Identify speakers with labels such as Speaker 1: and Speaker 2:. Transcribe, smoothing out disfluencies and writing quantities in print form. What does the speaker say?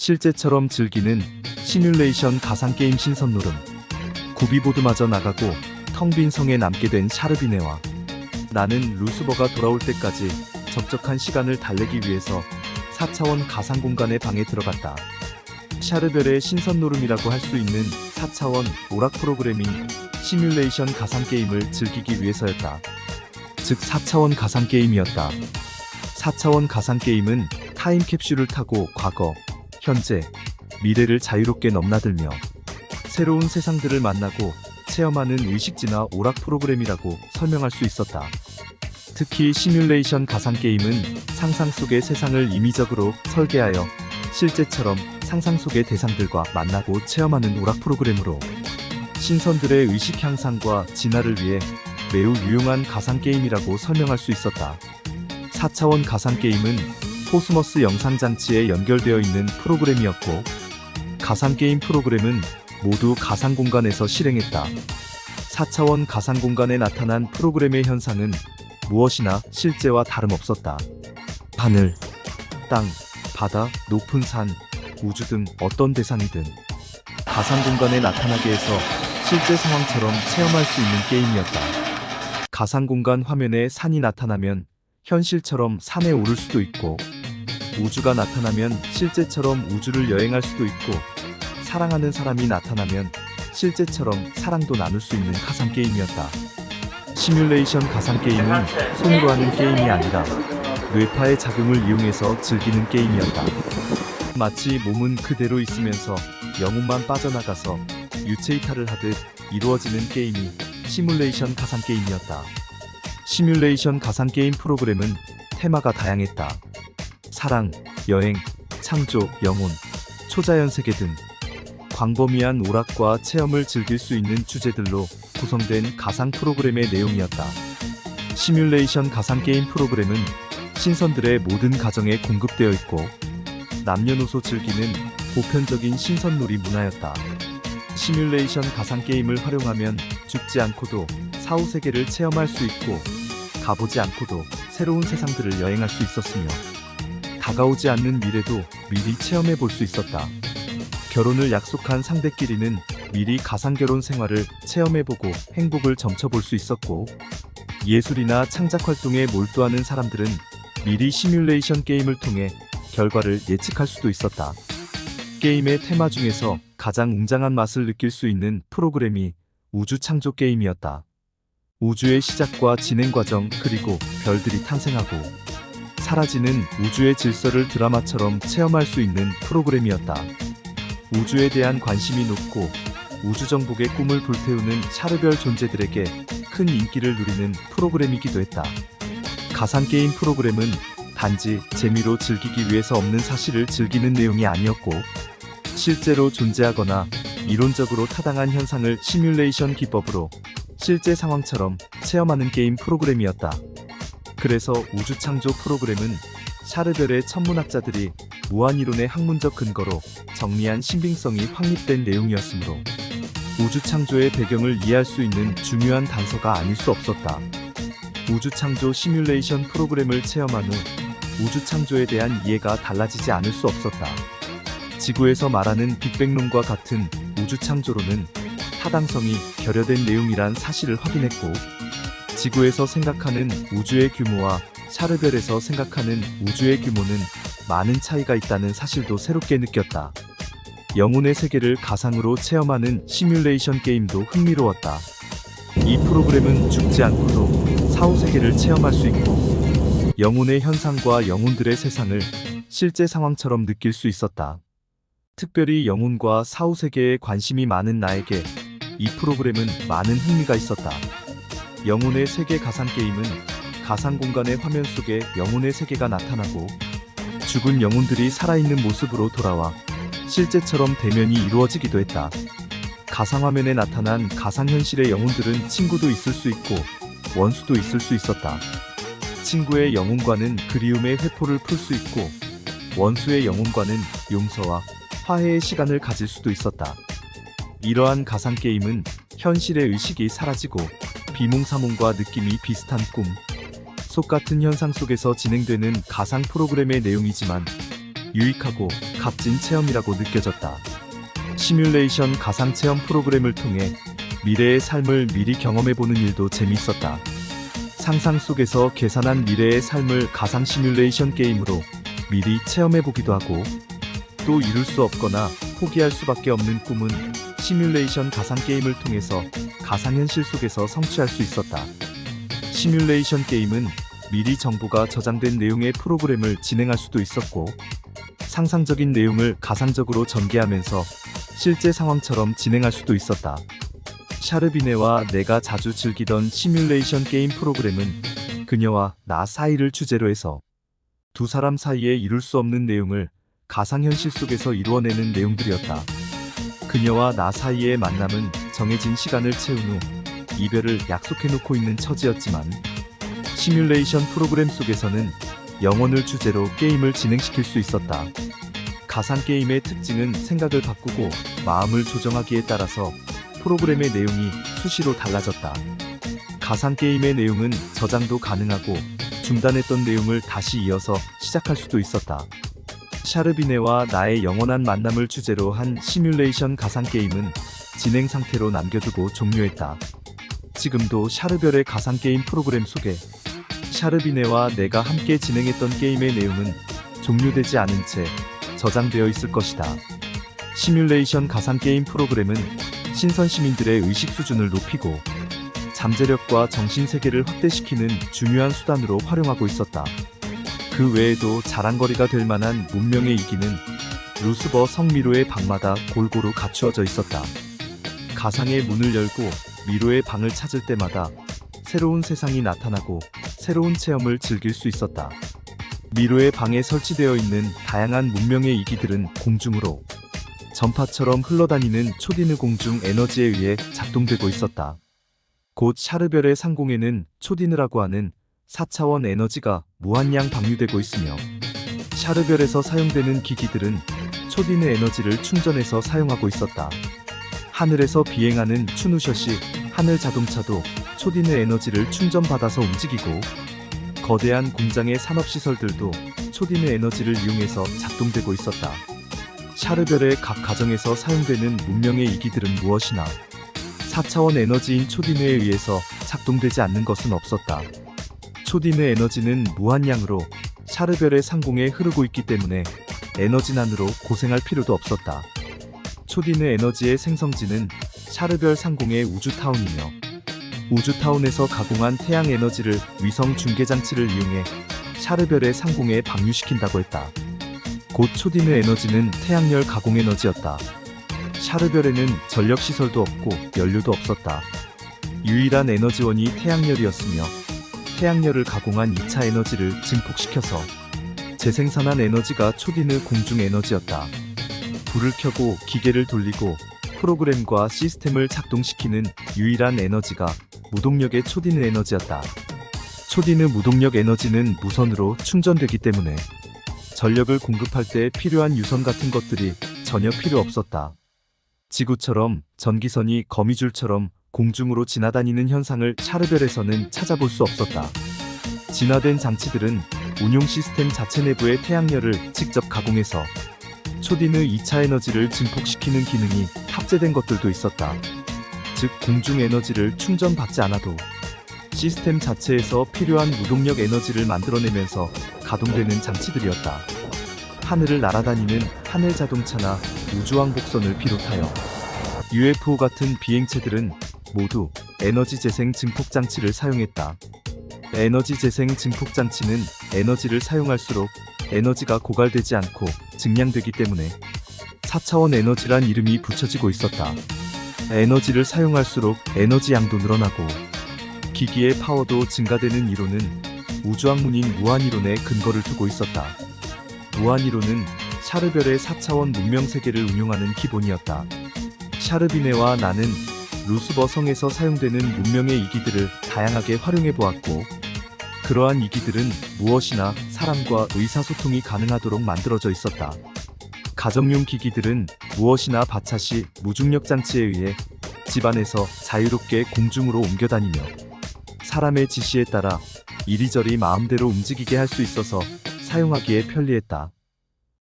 Speaker 1: 실제처럼 즐기는 시뮬레이션 가상게임 신선노름. 구비보드마저 나가고 텅 빈 성에 남게 된 샤르비네와 나는 루스버가 돌아올 때까지 적적한 시간을 달래기 위해서 4차원 가상공간의 방에 들어갔다. 샤르벨의 신선노름이라고 할 수 있는 4차원 오락 프로그래밍 시뮬레이션 가상게임을 즐기기 위해서였다. 즉 4차원 가상게임이었다. 4차원 가상게임은 타임캡슐을 타고 과거, 현재, 미래를 자유롭게 넘나들며 새로운 세상들을 만나고 체험하는 의식진화 오락 프로그램이라고 설명할 수 있었다. 특히 시뮬레이션 가상게임은 상상 속의 세상을 임의적으로 설계하여 실제처럼 상상 속의 대상들과 만나고 체험하는 오락 프로그램으로 신선들의 의식 향상과 진화를 위해 매우 유용한 가상게임이라고 설명할 수 있었다. 4차원 가상게임은 코스모스 영상장치에 연결되어 있는 프로그램이었고 가상게임 프로그램은 모두 가상공간에서 실행했다. 4차원 가상공간에 나타난 프로그램의 현상은 무엇이나 실제와 다름없었다. 하늘, 땅, 바다, 높은 산, 우주 등 어떤 대상이든 가상공간에 나타나게 해서 실제 상황처럼 체험할 수 있는 게임이었다. 가상공간 화면에 산이 나타나면 현실처럼 산에 오를 수도 있고 우주가 나타나면 실제처럼 우주를 여행할 수도 있고 사랑하는 사람이 나타나면 실제처럼 사랑도 나눌 수 있는 가상게임이었다. 시뮬레이션 가상게임은 손으로 하는 게임이 아니라 뇌파의 작용을 이용해서 즐기는 게임이었다. 마치 몸은 그대로 있으면서 영혼만 빠져나가서 유체이탈을 하듯 이루어지는 게임이 시뮬레이션 가상게임이었다. 시뮬레이션 가상게임 프로그램은 테마가 다양했다. 사랑, 여행, 창조, 영혼, 초자연 세계 등 광범위한 오락과 체험을 즐길 수 있는 주제들로 구성된 가상 프로그램의 내용이었다. 시뮬레이션 가상게임 프로그램은 신선들의 모든 가정에 공급되어 있고 남녀노소 즐기는 보편적인 신선놀이 문화였다. 시뮬레이션 가상게임을 활용하면 죽지 않고도 사후세계를 체험할 수 있고 가보지 않고도 새로운 세상들을 여행할 수 있었으며 다가오지 않는 미래도 미리 체험해 볼 수 있었다. 결혼을 약속한 상대끼리는 미리 가상결혼 생활을 체험해보고 행복을 점쳐볼 수 있었고 예술이나 창작활동에 몰두하는 사람들은 미리 시뮬레이션 게임을 통해 결과를 예측할 수도 있었다. 게임의 테마 중에서 가장 웅장한 맛을 느낄 수 있는 프로그램이 우주 창조 게임이었다. 우주의 시작과 진행 과정 그리고 별들이 탄생하고 사라지는 우주의 질서를 드라마처럼 체험할 수 있는 프로그램이었다. 우주에 대한 관심이 높고 우주정복의 꿈을 불태우는 샤르별 존재들에게 큰 인기를 누리는 프로그램이기도 했다. 가상게임 프로그램은 단지 재미로 즐기기 위해서 없는 사실을 즐기는 내용이 아니었고 실제로 존재하거나 이론적으로 타당한 현상을 시뮬레이션 기법으로 실제 상황처럼 체험하는 게임 프로그램이었다. 그래서 우주창조 프로그램은 샤르벨의 천문학자들이 무한이론의 학문적 근거로 정리한 신빙성이 확립된 내용이었으므로 우주창조의 배경을 이해할 수 있는 중요한 단서가 아닐 수 없었다. 우주창조 시뮬레이션 프로그램을 체험한 후 우주창조에 대한 이해가 달라지지 않을 수 없었다. 지구에서 말하는 빅뱅론과 같은 우주창조론은 타당성이 결여된 내용이란 사실을 확인했고 지구에서 생각하는 우주의 규모와 샤르벨에서 생각하는 우주의 규모는 많은 차이가 있다는 사실도 새롭게 느꼈다. 영혼의 세계를 가상으로 체험하는 시뮬레이션 게임도 흥미로웠다. 이 프로그램은 죽지 않고도 사후세계를 체험할 수 있고 영혼의 현상과 영혼들의 세상을 실제 상황처럼 느낄 수 있었다. 특별히 영혼과 사후세계에 관심이 많은 나에게 이 프로그램은 많은 흥미가 있었다. 영혼의 세계 가상게임은 가상공간의 화면 속에 영혼의 세계가 나타나고 죽은 영혼들이 살아있는 모습으로 돌아와 실제처럼 대면이 이루어지기도 했다. 가상화면에 나타난 가상현실의 영혼들은 친구도 있을 수 있고 원수도 있을 수 있었다. 친구의 영혼과는 그리움의 회포를 풀 수 있고 원수의 영혼과는 용서와 화해의 시간을 가질 수도 있었다. 이러한 가상게임은 현실의 의식이 사라지고 비몽사몽과 느낌이 비슷한 꿈, 속 같은 현상 속에서 진행되는 가상 프로그램의 내용이지만 유익하고 값진 체험이라고 느껴졌다. 시뮬레이션 가상체험 프로그램을 통해 미래의 삶을 미리 경험해보는 일도 재미있었다. 상상 속에서 계산한 미래의 삶을 가상 시뮬레이션 게임으로 미리 체험해보기도 하고, 또 이룰 수 없거나 포기할 수밖에 없는 꿈은 시뮬레이션 가상 게임을 통해서 가상현실 속에서 성취할 수 있었다. 시뮬레이션 게임은 미리 정보가 저장된 내용의 프로그램을 진행할 수도 있었고, 상상적인 내용을 가상적으로 전개하면서 실제 상황처럼 진행할 수도 있었다. 샤르비네와 내가 자주 즐기던 시뮬레이션 게임 프로그램은 그녀와 나 사이를 주제로 해서 두 사람 사이에 이룰 수 없는 내용을 가상현실 속에서 이루어내는 내용들이었다. 그녀와 나 사이의 만남은 정해진 시간을 채운 후 이별을 약속해놓고 있는 처지였지만, 시뮬레이션 프로그램 속에서는 영혼을 주제로 게임을 진행시킬 수 있었다. 가상 게임의 특징은 생각을 바꾸고 마음을 조정하기에 따라서 프로그램의 내용이 수시로 달라졌다. 가상 게임의 내용은 저장도 가능하고 중단했던 내용을 다시 이어서 시작할 수도 있었다. 샤르비네와 나의 영원한 만남을 주제로 한 시뮬레이션 가상 게임은 진행 상태로 남겨두고 종료했다. 지금도 샤르별의 가상 게임 프로그램 속에 샤르비네와 내가 함께 진행했던 게임의 내용은 종료되지 않은 채 저장되어 있을 것이다. 시뮬레이션 가상 게임 프로그램은 신선 시민들의 의식 수준을 높이고 잠재력과 정신세계를 확대시키는 중요한 수단으로 활용하고 있었다. 그 외에도 자랑거리가 될 만한 문명의 이기는 루스버 성미로의 방마다 골고루 갖추어져 있었다. 가상의 문을 열고 미로의 방을 찾을 때마다 새로운 세상이 나타나고 새로운 체험을 즐길 수 있었다. 미로의 방에 설치되어 있는 다양한 문명의 이기들은 공중으로 전파처럼 흘러다니는 초디느 공중 에너지에 의해 작동되고 있었다. 곧 샤르별의 상공에는 초디느라고 하는 4차원 에너지가 무한량 방류되고 있으며, 샤르별에서 사용되는 기기들은 초디느 에너지를 충전해서 사용하고 있었다. 하늘에서 비행하는 추누셔시 하늘 자동차도 초디느 에너지를 충전받아서 움직이고, 거대한 공장의 산업시설들도 초디느 에너지를 이용해서 작동되고 있었다. 샤르별의 각 가정에서 사용되는 문명의 이기들은 무엇이나 4차원 에너지인 초디느에 의해서 작동되지 않는 것은 없었다. 초디느 에너지는 무한량으로 샤르별의 상공에 흐르고 있기 때문에 에너지난으로 고생할 필요도 없었다. 초디느 에너지의 생성지는 샤르별 상공의 우주타운이며, 우주타운에서 가공한 태양 에너지를 위성 중계장치를 이용해 샤르별의 상공에 방류시킨다고 했다. 곧 초디느 에너지는 태양열 가공 에너지였다. 샤르별에는 전력시설도 없고 연료도 없었다. 유일한 에너지원이 태양열이었으며, 태양열을 가공한 2차 에너지를 증폭시켜서 재생산한 에너지가 초디느 공중 에너지였다. 불을 켜고 기계를 돌리고 프로그램과 시스템을 작동시키는 유일한 에너지가 무동력의 초디느 에너지였다. 초디느 무동력 에너지는 무선으로 충전되기 때문에 전력을 공급할 때 필요한 유선 같은 것들이 전혀 필요 없었다. 지구처럼 전기선이 거미줄처럼 공중으로 지나다니는 현상을 샤르별에서는 찾아볼 수 없었다. 진화된 장치들은 운용 시스템 자체 내부의 태양열을 직접 가공해서 초디느 2차 에너지를 증폭시키는 기능이 탑재된 것들도 있었다. 즉, 공중 에너지를 충전받지 않아도 시스템 자체에서 필요한 무동력 에너지를 만들어내면서 가동되는 장치들이었다. 하늘을 날아다니는 하늘 자동차나 우주왕복선을 비롯하여 UFO 같은 비행체들은 모두 에너지 재생 증폭 장치를 사용했다. 에너지 재생 증폭 장치는 에너지를 사용할수록 에너지가 고갈되지 않고 증량되기 때문에 4차원 에너지란 이름이 붙여지고 있었다. 에너지를 사용할수록 에너지 양도 늘어나고 기기의 파워도 증가되는 이론은 우주학문인 무한이론에 근거를 두고 있었다. 무한이론은 샤르별의 4차원 문명 세계를 운용하는 기본이었다. 샤르비네와 나는 루스버 성에서 사용되는 문명의 이기들을 다양하게 활용해 보았고, 그러한 이기들은 무엇이나 사람과 의사소통이 가능하도록 만들어져 있었다. 가정용 기기들은 무엇이나 바차시 무중력 장치에 의해 집안에서 자유롭게 공중으로 옮겨다니며 사람의 지시에 따라 이리저리 마음대로 움직이게 할 수 있어서 사용하기에 편리했다.